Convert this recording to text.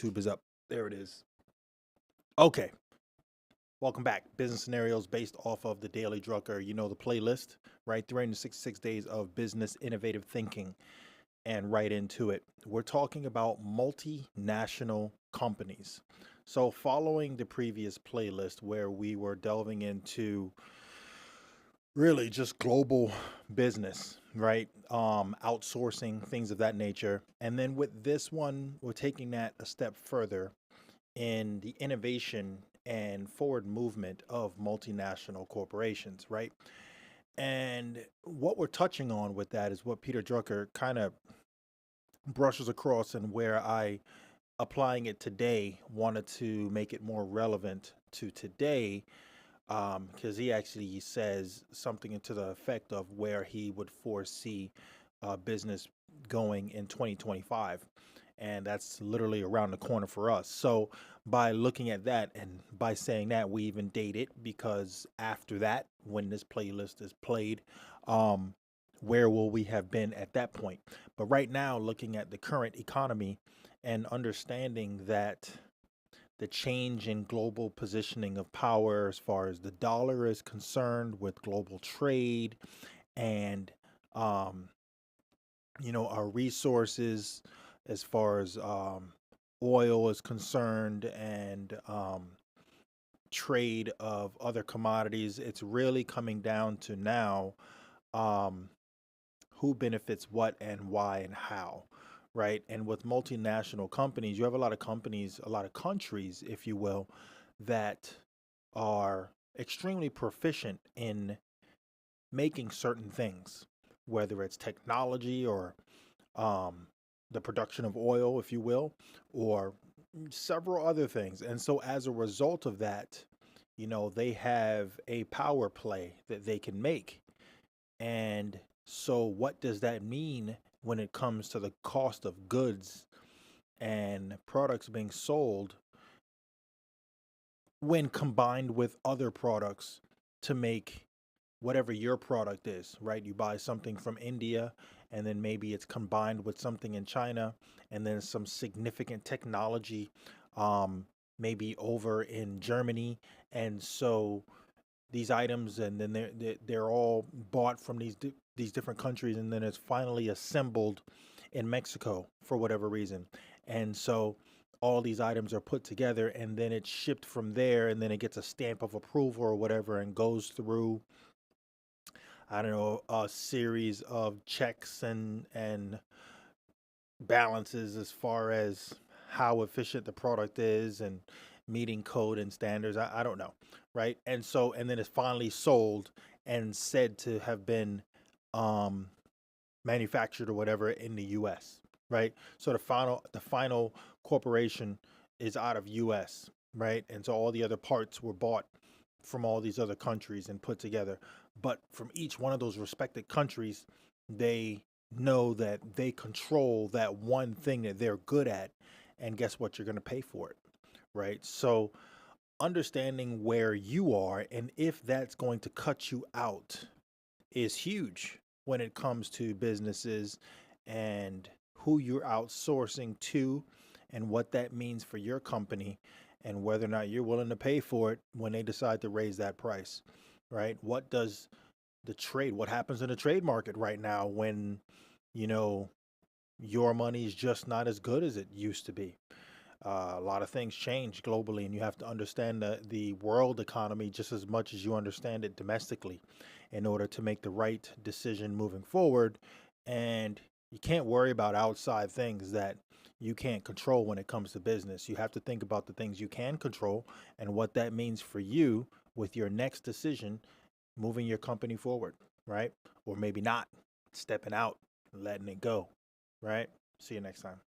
YouTube is up. There it is. Okay. Welcome back. Business scenarios based off of the Daily Drucker. You know the playlist, right? 366 days of business innovative thinking, and right into it. We're talking about multinational companies. So, following the previous playlist where we were delving into really just global business, right? Outsourcing, things of that nature. And then with this one, we're taking that a step further in the innovation and forward movement of multinational corporations, right? And what we're touching on with that is what Peter Drucker kind of brushes across, and where I, applying it today, wanted to make it more relevant to today, because he actually says something to the effect of where he would foresee business going in 2025. And that's literally around the corner for us. So by looking at that and by saying that, we even date it, because after that, when this playlist is played, where will we have been at that point? But right now, looking at the current economy and understanding that the change in global positioning of power as far as the dollar is concerned with global trade and our resources as far as oil is concerned, and trade of other commodities. It's really coming down to now, um, who benefits what and why and how, right? And with multinational companies, you have a lot of companies, a lot of countries, if you will, that are extremely proficient in making certain things, whether it's technology or the production of oil, if you will, or several other things. And so as a result of that, they have a power play that they can make. And so what does that mean when it comes to the cost of goods and products being sold when combined with other products to make whatever your product is, right? You buy something from India, and then maybe it's combined with something in China, and then some significant technology, maybe over in Germany. And so these items, and then they're all bought from these different countries, and then it's finally assembled in Mexico for whatever reason. And so all these items are put together, and then it's shipped from there, and then it gets a stamp of approval or whatever, and goes through, I don't know, a series of checks and balances as far as how efficient the product is and meeting code and standards. I don't know, right? And so, and then it's finally sold and said to have been um, manufactured or whatever in the U.S., right? So the final corporation is out of U.S., right? And so all the other parts were bought from all these other countries and put together. But from each one of those respected countries, they know that they control that one thing that they're good at. And guess what? You're going to pay for it, right? So understanding where you are and if that's going to cut you out is huge when it comes to businesses and who you're outsourcing to and what that means for your company, and whether or not you're willing to pay for it when they decide to raise that price, right? What happens in the trade market right now when, you know, your money is just not as good as it used to be? A lot of things change globally, and you have to understand the world economy just as much as you understand it domestically in order to make the right decision moving forward. And you can't worry about outside things that you can't control when it comes to business. You have to think about the things you can control and what that means for you with your next decision moving your company forward, right? Or maybe not, stepping out, letting it go, right? See you next time.